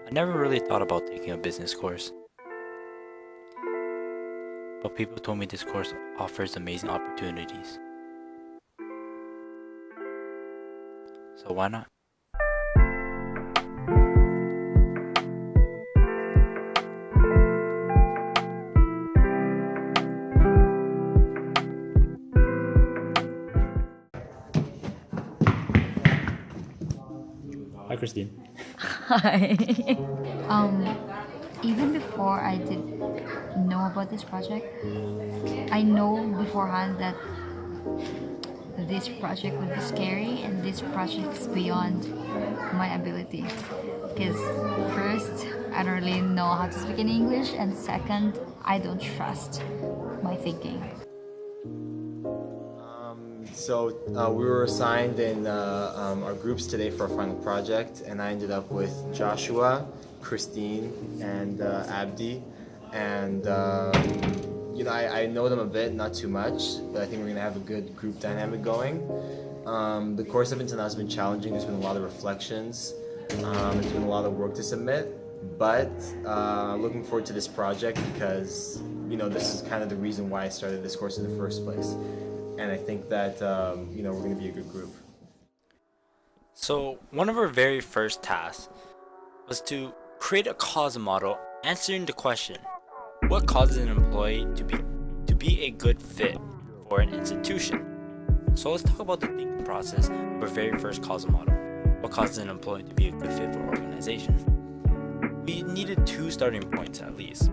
I never really thought about taking a business course, but people told me this course offers amazing opportunities. So why not? Hi, Christine. Hi. Even before I did know about this project, I know beforehand that this project would be scary and this project is beyond my ability. Because first, I don't really know how to speak in English, and second, I don't trust my thinking. We were assigned in our groups today for our final project, and I ended up with Joshua, Christine, and Abdi. And I know them a bit, not too much, but I think we're gonna have a good group dynamic going. The course up until now has been challenging. There's been a lot of reflections. There's been a lot of work to submit, but looking forward to this project because this is kind of the reason why I started this course in the first place. And I think that we're going to be a good group. So one of our very first tasks was to create a cause model answering the question, what causes an employee to be a good fit for an institution? So let's talk about the thinking process of our very first causal model. What causes an employee to be a good fit for an organization? We needed two starting points at least.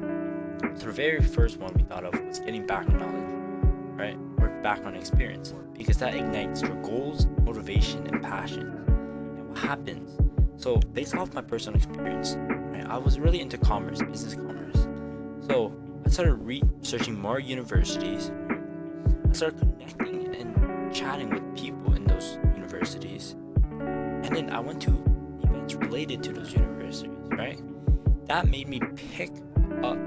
So the very first one we thought of was getting background knowledge, right? Or background experience, because that ignites your goals, motivation, and passion. And what happens? So based off my personal experience, right, I was really into commerce, business commerce. So I started researching more universities. I started connecting and chatting with people in those universities. And then I went to events related to those universities, right? That made me pick a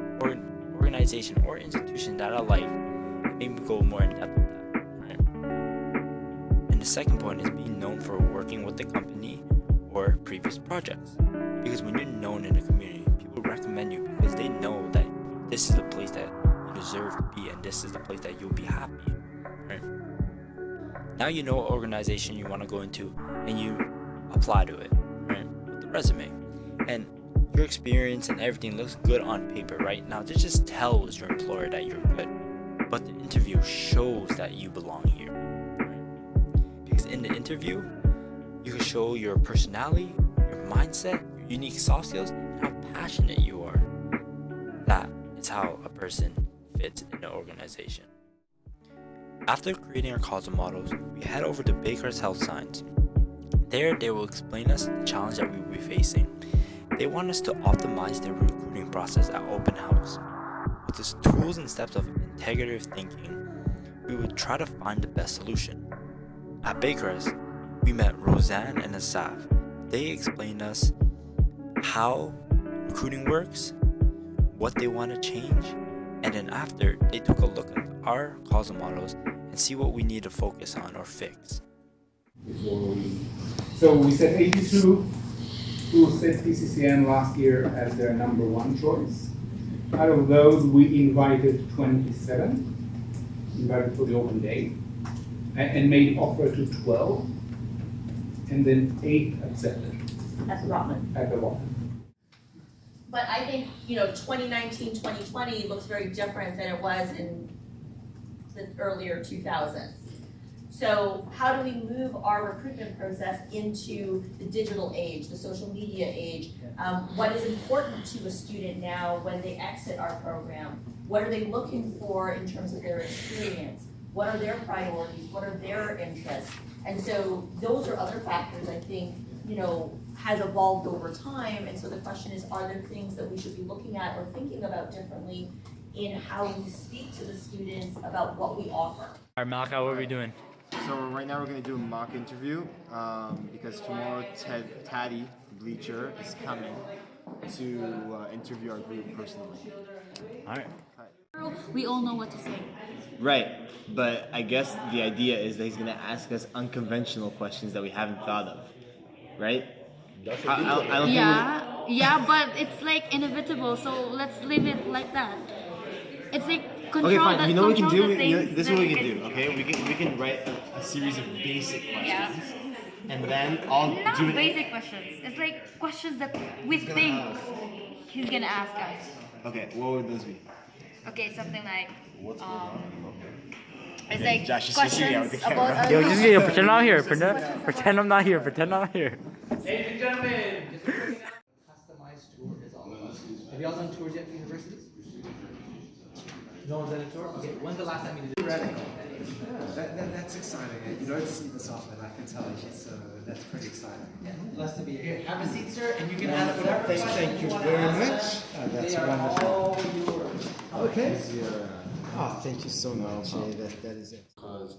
organization or institution that I like. It made me go more in depth with that, right? And the second point is being known for working with the company or previous projects. Because when you're known in the community, people recommend you because they know that this is the place that you deserve to be and this is the place that you'll be happy, right? Now you know what organization you want to go into and you apply to it, right? With the resume. And your experience and everything looks good on paper, right? Now this just tells your employer that you're good. But the interview shows that you belong here, right? Because in the interview, you can show your personality, your mindset, your unique soft skills, and how passionate you are. That is how a person fits in an organization. After creating our causal models, we head over to Baycrest Health Sciences. There, they will explain us the challenge that we will be facing. They want us to optimize their recruiting process at open house. With the tools and steps of integrative thinking, we would try to find the best solution. At Baycrest, we met Roseanne and Asaf. They explained us how recruiting works, what they want to change, and then after, they took a look at our causal models and see what we need to focus on or fix. So we said 82 who set PCCN last year as their number one choice. Out of those, we invited 27, invited for the open day, and made offer to 12, and then 8 accepted. At the Rotman. At the Rotman. But I think, 2019, 2020 looks very different than it was in the earlier 2000s. So how do we move our recruitment process into the digital age, the social media age? What is important to a student now when they exit our program? What are they looking for in terms of their experience? What are their priorities? What are their interests? And so those are other factors I think, has evolved over time. And so the question is, are there things that we should be looking at or thinking about differently in how we speak to the students about what we offer? All right, Malaka, what are we doing? So right now we're going to do a mock interview because tomorrow Taddy, Bleacher, is coming to interview our group personally. All right. We all know what to say. Right, but I guess the idea is that he's going to ask us unconventional questions that we haven't thought of, right? I don't think Yeah, but it's like inevitable, so let's leave it like that. It's like control. Okay, fine. You know what we can do? This is what we that can do. Okay, we can write a series of basic questions, Yeah. and then I'll Not do it. basic questions. It's like questions that we think he's gonna ask us. Okay, what would those be? Okay, something like it's like Josh, just switching me out with the questions about camera. Yo, pretend I'm not here. Pretend I'm not here. Pretend I'm not here. Ladies and gentlemen, customized tour is all about. Have y'all done tours yet for universities? No one's done a tour? Okay, when's the last time you did it? Radical. That's exciting. You don't see this often, I can tell you, so that's pretty exciting. Yeah, blessed to be here. Have a seat, sir, and you can ask whatever question Thank you want very to much. ask. That's They are wonderful. all yours. Okay. Oh, thank you so much. That is it. Because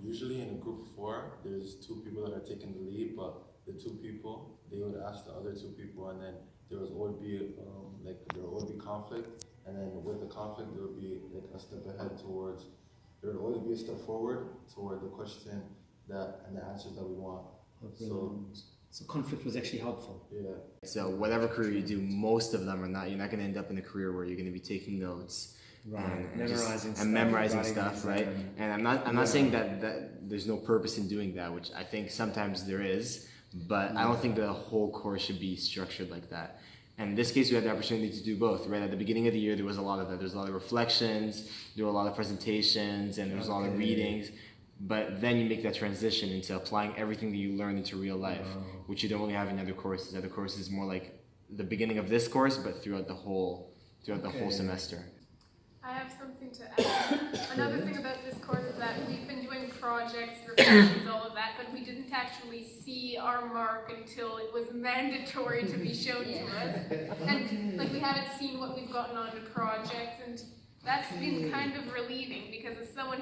usually in a group of four, there's two people that are taking the lead, but the two people, they would ask the other two people, and then there would always be there would always be conflict, and then with the conflict there would be like a step ahead towards, there would always be a step forward toward the question that and the answers that we want. So conflict was actually helpful. Yeah. So whatever career you do, most of them are not. You're not going to end up in a career where you're going to be taking notes. And memorizing stuff, right? And I'm not saying that there's no purpose in doing that, which I think sometimes there is, but I don't think the whole course should be structured like that. And in this case, we had the opportunity to do both, right? At the beginning of the year, there was a lot of that. There's a lot of reflections, there were a lot of presentations, and there was a lot of readings. But then you make that transition into applying everything that you learned into real life, which you don't really have in other courses. Other courses is more like the beginning of this course, but throughout the whole semester. I have something to add. Another thing about this course is that we've been doing projects, reflections, all of that, but we didn't actually see our mark until it was mandatory to be shown to us. And like we haven't seen what we've gotten on the project, and that's been kind of relieving because as someone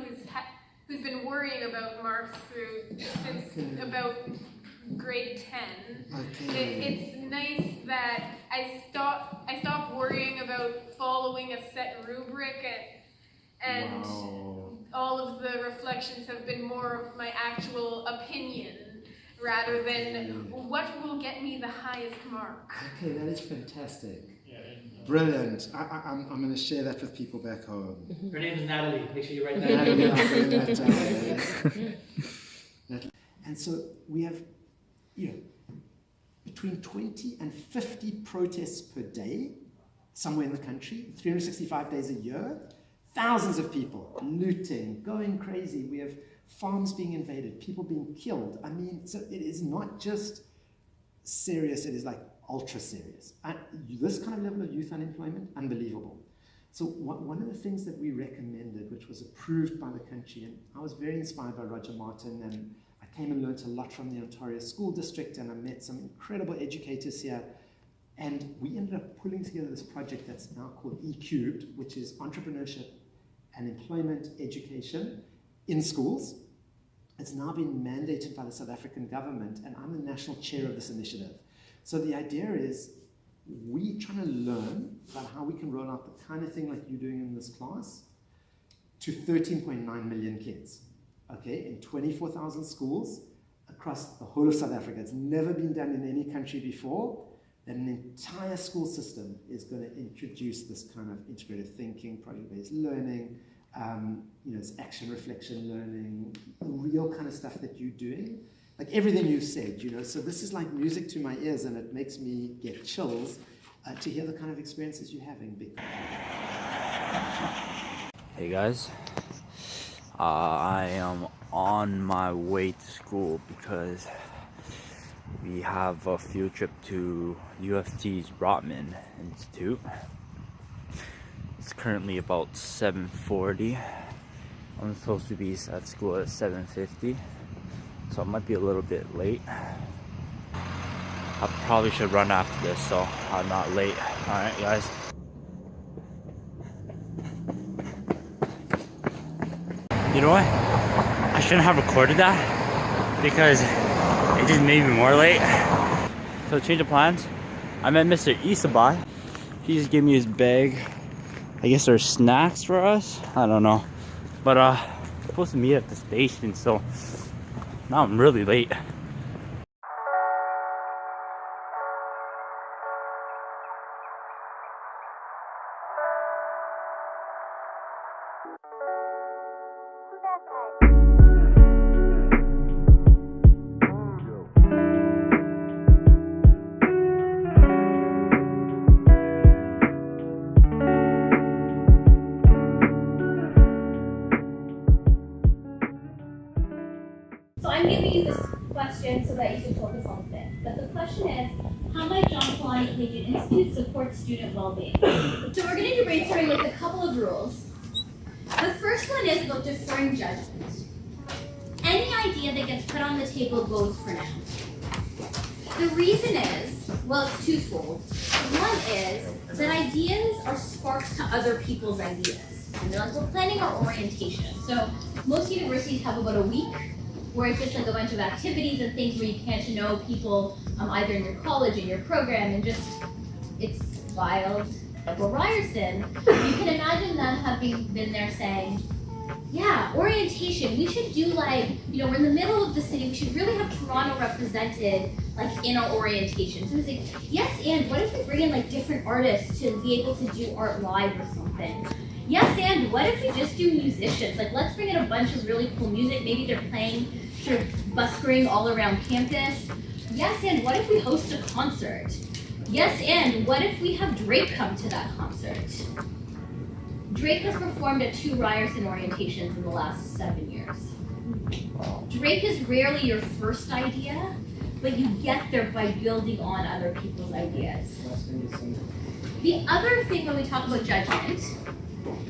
who's been worrying about marks since about grade 10, it's nice that I stopped worrying about following a set rubric and all of the reflections have been more of my actual opinion rather than what will get me the highest mark. Okay, that is fantastic. Brilliant. I'm going to share that with people back home. Her name is Natalie. Make sure you write that down. And so we have, between 20 and 50 protests per day, somewhere in the country, 365 days a year, thousands of people looting, going crazy. We have farms being invaded, people being killed. I mean, so it is not just serious, it is like ultra serious. This kind of level of youth unemployment, unbelievable. So one of the things that we recommended, which was approved by the country, and I was very inspired by Roger Martin, and I came and learned a lot from the Ontario School District, and I met some incredible educators here, and we ended up pulling together this project that's now called E-Cubed, which is entrepreneurship and employment education in schools. It's now been mandated by the South African government, and I'm the national chair of this initiative. So the idea is we trying to learn about how we can roll out the kind of thing like you're doing in this class to 13.9 million kids, okay, in 24,000 schools across the whole of South Africa. It's never been done in any country before, that an entire school system is going to introduce this kind of integrated thinking, project-based learning, it's action reflection learning, real kind of stuff that you're doing. Like everything you've said, so this is like music to my ears, and it makes me get chills to hear the kind of experiences you're having. Hey guys, I am on my way to school because we have a field trip to UFT's Rotman Institute. It's currently about 7:40. I'm supposed to be at school at 7:50. So I might be a little bit late. I probably should run after this so I'm not late. Alright guys. You know what? I shouldn't have recorded that because it just made me more late. So change of plans. I met Mr. Isabai. He just gave me his bag. I guess there's snacks for us. I don't know. But I'm supposed to meet at the station, so now I'm really late. So I'm giving you this question so that you can focus on fit. But the question is, how might John Kalani Collegiate Institute support student well-being? So we're going to do brainstorming with a couple of rules. The first one is about deferring judgment. Any idea that gets put on the table goes for now. The reason is, well, it's twofold. One is that ideas are sparks to other people's ideas. And they're like, we're planning our orientation. So most universities have about a week where it's just like a bunch of activities and things where you get to know people either in your college, in your program, and just, it's wild. Well, Ryerson, you can imagine them having been there saying, yeah, orientation, we should do like, you know, we're in the middle of the city, we should really have Toronto represented like in our orientation. So it's like, yes, and what if we bring in like different artists to be able to do art live or something? Yes, and what if we just do musicians? Like, let's bring in a bunch of really cool music. Maybe they're playing sort of buskering all around campus. Yes, and what if we host a concert? Yes, and what if we have Drake come to that concert? Drake has performed at 2 Ryerson orientations in the last 7 years. Drake is rarely your first idea, but you get there by building on other people's ideas. The other thing when we talk about judgment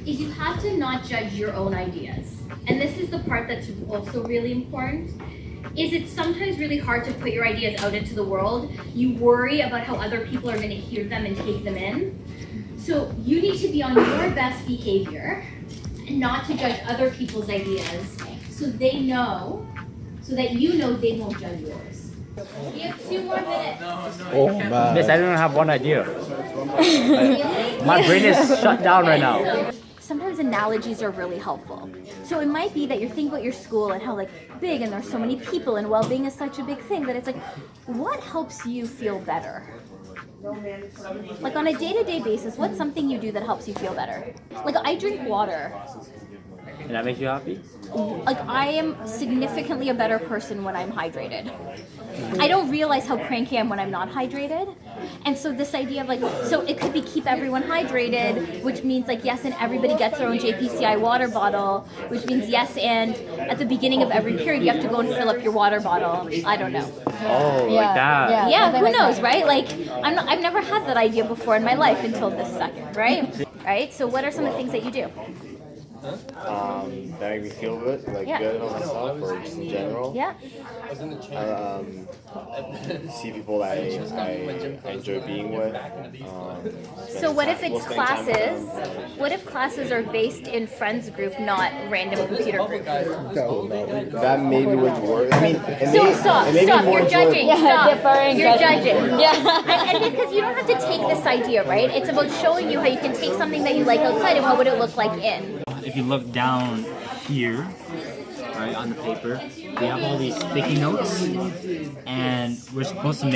is you have to not judge your own ideas. And this is the part that's also really important, is it's sometimes really hard to put your ideas out into the world. You worry about how other people are going to hear them and take them in. So you need to be on your best behavior and not to judge other people's ideas so that you know they won't judge yours. You have 2 more minutes. Oh man. Yes, I don't have one idea. My brain is shut down right now. Sometimes analogies are really helpful. So it might be that you're thinking about your school and how like big and there's so many people and well-being is such a big thing that it's like, what helps you feel better? Like on a day-to-day basis, what's something you do that helps you feel better? Like I drink water. And that makes you happy? Like I am significantly a better person when I'm hydrated. I don't realize how cranky I am when I'm not hydrated. And so this idea of like, so it could be keep everyone hydrated, which means like yes, and everybody gets their own JPCI water bottle, which means yes, and at the beginning of every period you have to go and fill up your water bottle. I don't know. Oh, like that. Yeah, who knows, right? Like I've never had that idea before in my life until this second, right? Right? So what are some of the things that you do? That make me feel good, like good about myself, or just in general. Yeah. See people that I enjoy being with. So what if it's classes? What if classes are based in friends group, not random computer group? That maybe would work. I mean, Stop. You're judging. Stop. You're judging. Yeah. And because you don't have to take this idea, right? It's about showing you how you can take something that you like outside and what would it look like in. If you look down here, right, on the paper, we have all these sticky notes, and we're supposed to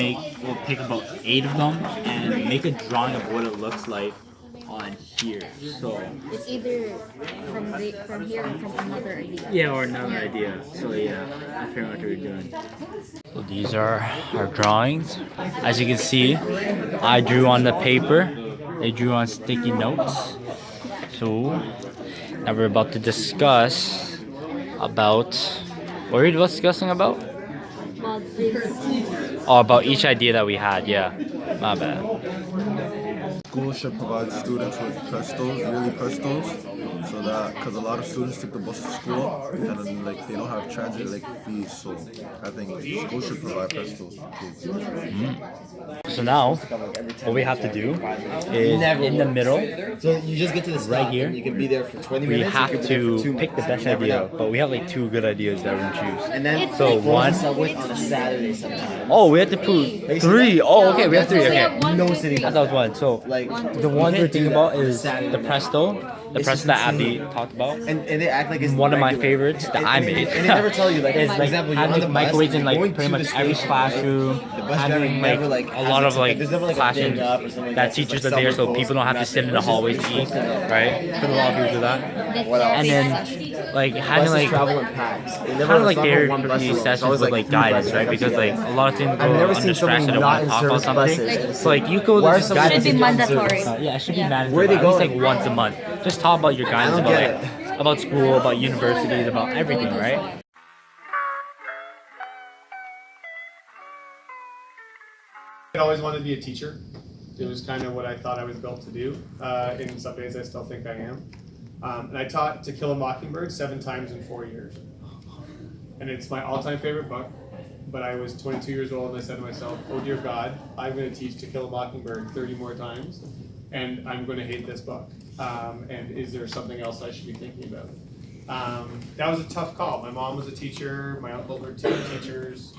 we'll pick about 8 of them and make a drawing of what it looks like on here. So It's either from here or from another idea. yeah, or another idea. So yeah, that's pretty much what we're doing. So these are our drawings. As you can see, I drew on the paper. They drew on sticky notes. So now we're about to discuss about what were we discussing about? Oh, about each idea that we had. Yeah, my bad. Schools should provide students with really prestos, so that, because a lot of students take the bus to school and then like they don't have transit fees, so I think schools should provide prestos for kids. So now, what we have to do is in the middle, So you just get to the stop, right here, and you can be there for 20 we minutes. have you can be there for 2 to pick the minutes. best idea, but we have like 2 good ideas that we're gonna choose. And then So one, Subway on a Saturday sometimes. oh, we have to prove 3. Oh, okay, we have 3. Okay, No sitting. I thought that was 1. So Like the ones we're thinking about is the Presto, that Abby talked about. and they act like it's One of my regular. favors that I made And they never tell you, like, is for like example, you're on having the bus, microwaves in you're like going pretty to much the every station, classroom. The having like a lot of like classrooms that teachers are there so people don't have to sit in the hallways to eat, right? Because a lot of people do that. And then like having like kind of like therapy sessions with like guidance, right? Because like a lot of students go under stress and they want to talk about something. So like you go to just Should be mandatory. yeah, it should be mandatory. At least like once a month. Just talk about your guidance about like about school, about universities, about everything, right? I always wanted to be a teacher. It was kind of what I thought I was built to do. In some ways, I still think I am. And I taught To Kill a Mockingbird 7 times in 4 years. And it's my all-time favorite book. But I was 22 years old and I said to myself, oh dear God, I'm going to teach To Kill a Mockingbird 30 more times. And I'm going to hate this book. And is there something else I should be thinking about? That was a tough call. My mom was a teacher. My uncle were 2 teachers.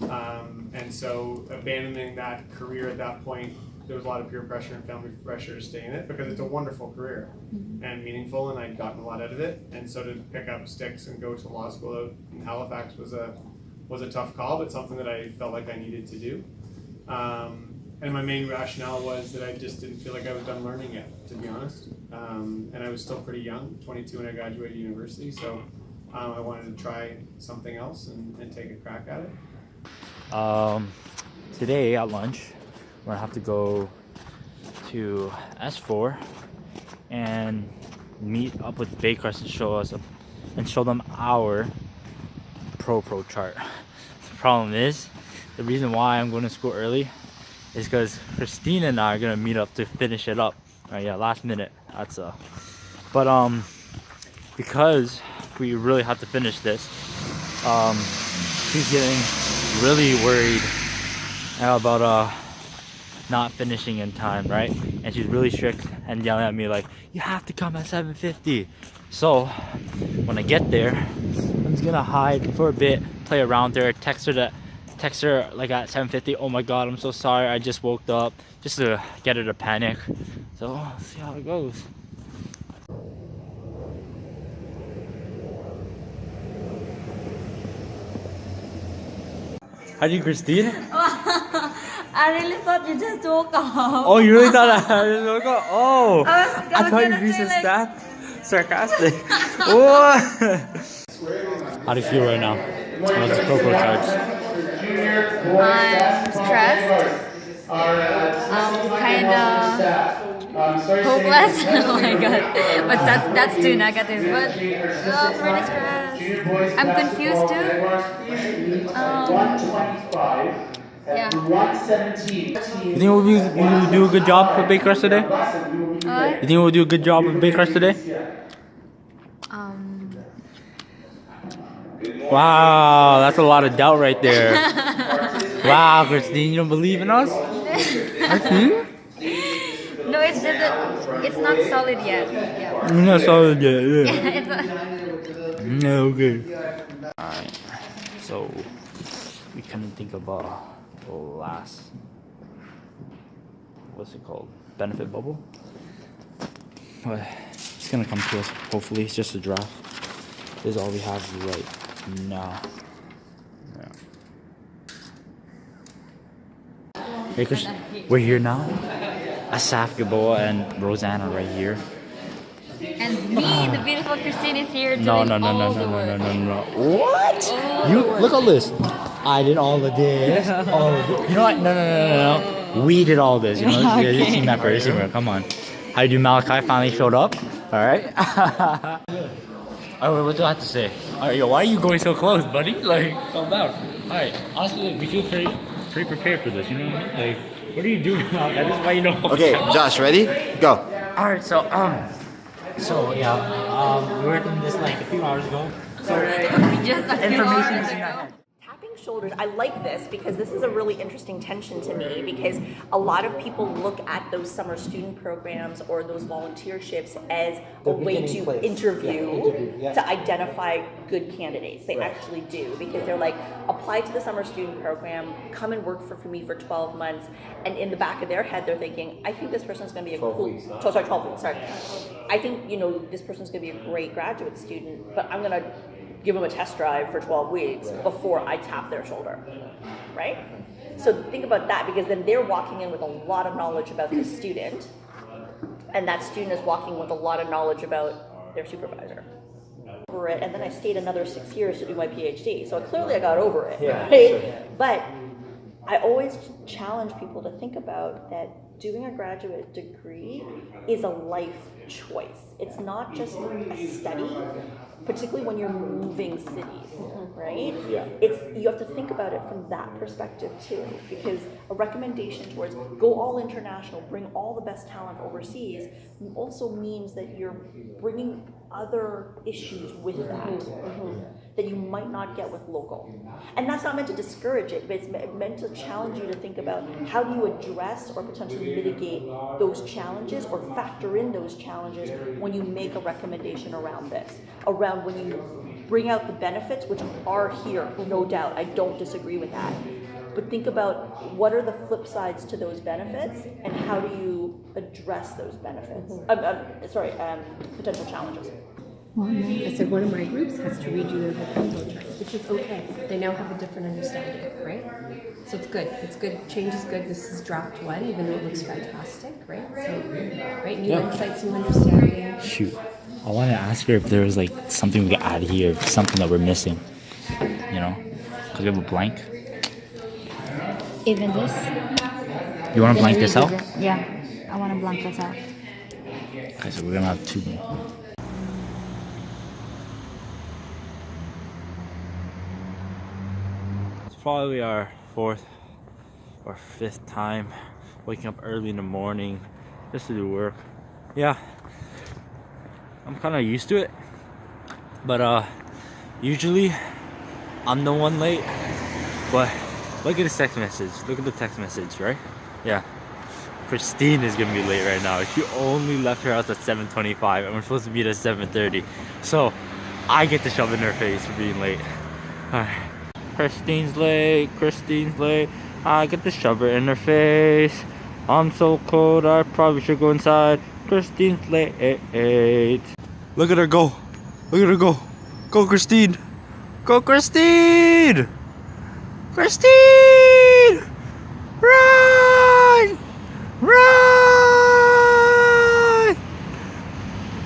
And so abandoning that career at that point, there was a lot of peer pressure and family pressure to stay in it because it's a wonderful career and meaningful, and I'd gotten a lot out of it. And so to pick up sticks and go to law school out in Halifax was a tough call, but something that I felt like I needed to do. And my main rationale was that I just didn't feel like I was done learning yet, to be honest. And I was still pretty young, 22 when I graduated university, so I wanted to try something else and take a crack at it. Today at lunch, we're gonna have to go to S4 and meet up with Baycrest and show them our pro chart. The problem is, the reason why I'm going to school early is because Christine and I are gonna meet up to finish it up. Right, yeah, last minute. But because we really have to finish this, she's getting really worried about not finishing in time, right? And she's really strict and yelling at me like, you have to come at 7:50. So when I get there, I'm just gonna hide for a bit, play around there, text her like at 7:50. Oh my god, I'm so sorry, I just woke up, just to get her to panic. So we'll see how it goes. How do you, Christine? I really thought you just woke up. Oh, you really thought I just woke up? Oh, I thought you'd be so like... sarcastic. What? How do you feel right now? What's the pro charge? I'm stressed. Hopeless. Oh my god. But that's too negative. But I'm really stressed. I'm confused too. Yeah. You think we'll do a good job with Baycrest today? What? You think we'll do a good job with Baycrest today? Wow, that's a lot of doubt right there. Wow, Christine, you don't believe in us? No, it's just that it's not solid yet. Yeah. It's not solid yet, yeah. It's not... No, okay. Alright, so we couldn't think of a last, what's it called? Benefit bubble? But it's gonna come to us, hopefully. It's just a draft. This is all we have right now. Yeah. Hey, Chris, we're here now. Asaf, Gabo, and Rosanna right here. And me, the beautiful Christine, is here doing No. What? Oh. You look at this. I did all of this. All of this. You know what? No. We did all this. You know, Okay. You've seen that first. Come on. How do you, Malachi finally showed up? All right. Alright, what do I have to say? Alright, yo, why are you going so close, buddy? Like, calm down. Alright, honestly, we feel pretty prepared for this. You know what I mean? Like, what are you doing, Malachi? This is why you know. Okay, Josh, ready? Go. Alright, so we were doing this like a few hours ago. So Just a few information hours is in ago. our head. Tapping shoulders, I like this because this is a really interesting tension to me because a lot of people look at those summer student programs or those volunteerships as a way to interview, to identify good candidates. They actually do because they're like, apply to the summer student program, come and work for me for 12 months, and in the back of their head they're thinking, I think this person's going to be a 12 weeks. I think, this person's going to be a great graduate student, but I'm going to give them a test drive for 12 weeks before I tap their shoulder, right? So think about that, because then they're walking in with a lot of knowledge about the student, and that student is walking with a lot of knowledge about their supervisor. Over it, and then I stayed another 6 years to do my PhD. So clearly I got over it, right? But I always challenge people to think about that doing a graduate degree is a life choice. It's not just a study, particularly when you're moving cities, right? Yeah. You have to think about it from that perspective too, because a recommendation towards go all international, bring all the best talent overseas, also means that you're bringing other issues with that that you might not get with local. And that's not meant to discourage it, but it's meant to challenge you to think about how do you address or potentially mitigate those challenges or factor in those challenges when you make a recommendation around this, around when you bring out the benefits, which are here, no doubt, I don't disagree with that. But think about what are the flip sides to those benefits and how do you address those benefits, potential challenges. I said one of my groups has to redo their proposal chart, which is okay. They now have a different understanding, right? So it's good. It's good. Change is good. This is draft one, even though it looks fantastic, right? So, right, new insights, new understanding. Shoot. I want to ask her if there was like something we could add here, something that we're missing. You know? Because we have a blank. Even this? You want to blank this out? Yeah, I want to blank this out. Okay, so we're going to have two more. Probably our fourth or fifth time waking up early in the morning just to do work. Yeah, I'm kind of used to it, but usually I'm the one late. But look at the text message. Look at the text message, right? Yeah, Christine is gonna be late right now. She only left her house at 7:25 and we're supposed to meet at 7:30, so I get to shove in her face for being late. All right. Christine's late, I get to shove her in her face. I'm so cold, I probably should go inside. Christine's late. Look at her go. Look at her go. Go, Christine. Go, Christine. Christine. Run. Run.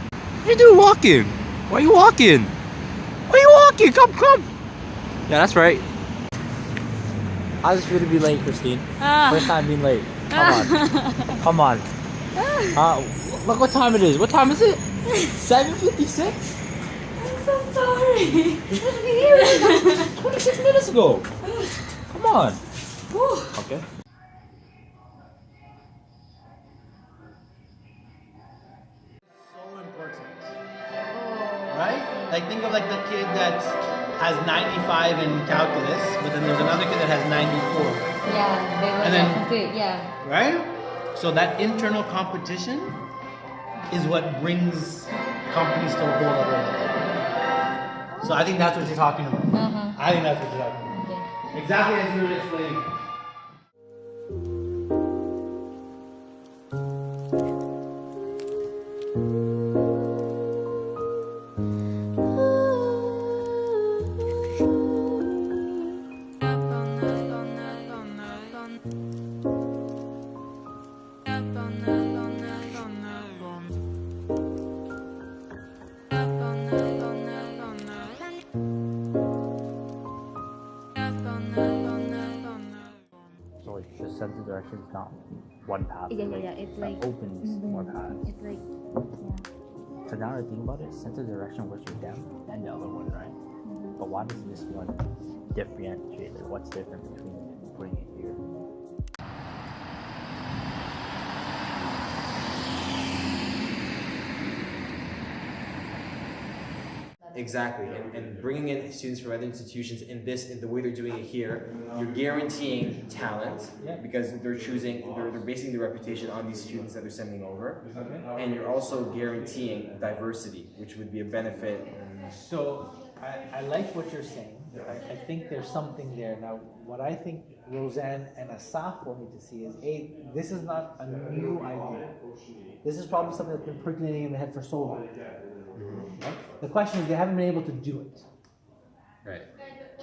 What are you doing walking? Why are you walking? Why are you walking? Come. Yeah, that's right. How's it feel to be late, Christine? First time being late. Come on. Look what time it is. What time is it? 7:56? I'm so sorry. You supposed to be here 26 minutes ago. Come on. Okay. So important. Right? Like think of like the kid that has 95 in calculus, but then there's another kid that has 94. Yeah, they were And then- complete, yeah. Right? So that internal competition is what brings companies to a whole other level. So I think that's what you're talking about. I think that's what you're talking about. Okay. Exactly as you were explaining. So it's just sense of direction is not one path. Yeah. It's like opens more paths. It's like So now that I think about it, sense of direction works with them and the other one, right? But why does this one differentiate? Like, what's different between putting it here? Exactly, and bringing in students from other institutions in the way they're doing it here, you're guaranteeing talent because they're basing their reputation on these students that they're sending over, and you're also guaranteeing diversity, which would be a benefit. So I like what you're saying. I think there's something there. Now, what I think Roseanne and Asaf will need to see is, this is not a new idea. This is probably something that's been percolating in the head for so long. Right? The question is, they haven't been able to do it. Right.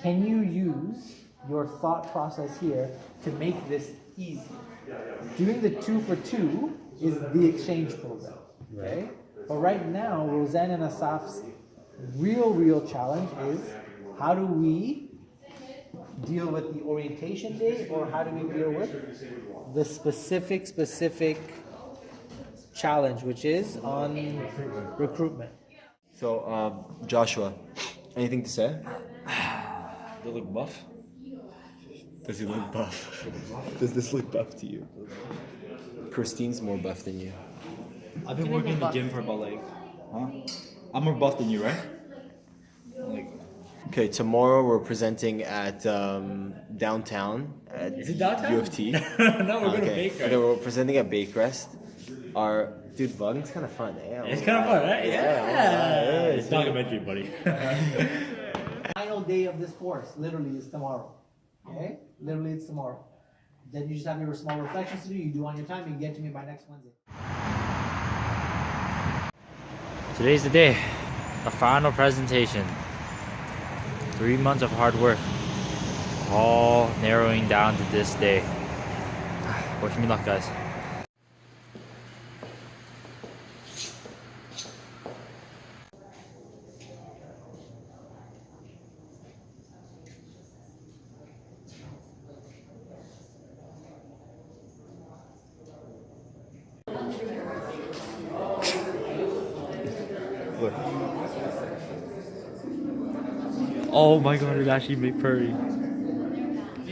Can you use your thought process here to make this easy. Doing the 2 for 2 is the exchange program, okay? But right now, Roseanne and Asaf's real challenge is how do we deal with the orientation day, or how do we deal with the specific challenge, which is on recruitment. So, Joshua, anything to say? They look buff. Does he look buff? Does this look buff to you? Christine's more buff than you. I've been working in the gym for about I'm more buff than you, right? Okay, tomorrow we're presenting at downtown at Is it downtown? U of T. No, we're going to Baycrest. Okay, we're presenting at Baycrest. Dude, vlogging's kind of fun. Yeah, It's kind of fun, right? Yeah. It's documentary, buddy. Final day of this course, literally, is tomorrow. Okay? Literally, it's tomorrow. Then you just have your small reflections to do. You do on your time. You get to me by next Wednesday. Today's the day. The final presentation. 3 months of hard work. All narrowing down to this day. Wish me luck, guys. Look. Oh my god, it actually made Purry.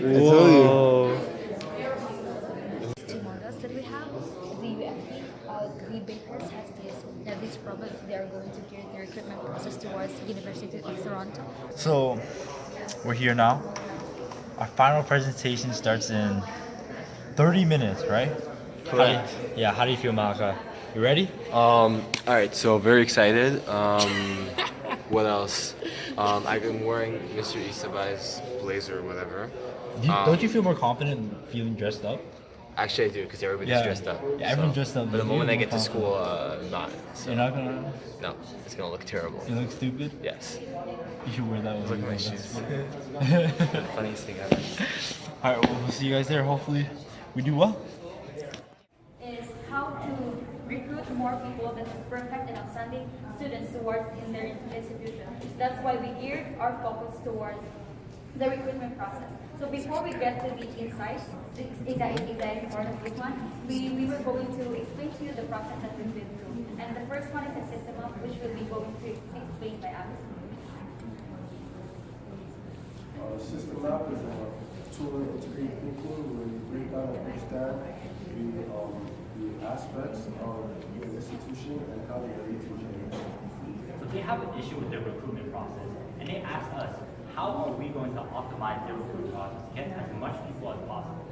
Whoa. Two models that we have. The UFT, the Baycrest has this problem. They are going to gear the recruitment process towards University of Toronto. So, we're here now. Our final presentation starts in 30 minutes, right? Correct. How do you feel, Malaka? You ready? Alright, so very excited. What else? I've been wearing Mr. Isabai's blazer or whatever. Don't you feel more confident feeling dressed up? Actually, I do, because everybody's dressed up. Yeah, everyone's dressed up. But the You moment I feel get to more school, not. So. You're not gonna... No, it's gonna look terrible. You look stupid? Yes. You should wear that one. Look at my shoes. Funniest thing ever. Alright, well, we'll see you guys there. Hopefully, we do well. Is how to recruit more people that's perfect and outstanding students towards in their institution. That's why we geared our focus towards the recruitment process. So before we get to the insights, the exciting part of this one, we were going to explain to you the process that we've been through. And the first one is a system up, which will be going to explain by Alex. System map is a tool of integrated thinking where we break down and understand the aspects of the institution and how they relate to each other. So they have an issue with their recruitment process, and they ask us, how are we going to optimize their recruitment process to get as much people as possible?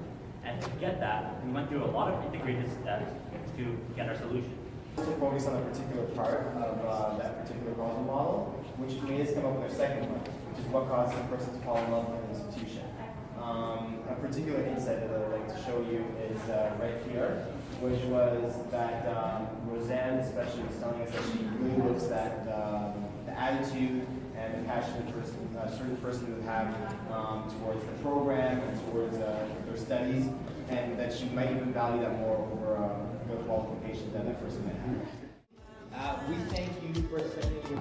And to get that, we went through a lot of integrated steps to get our solution. To focus on a particular part of that particular problem model, which made us come up with our second one, which is what causes a person to fall in love with an institution. A particular insight that I would like to show you is right here, which was that Roseanne especially was telling us that she really looks at the attitude and the passion a certain person would have towards the program and towards their studies, and that she might even value that more over the qualifications that that person might have. We thank you for spending your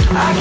time.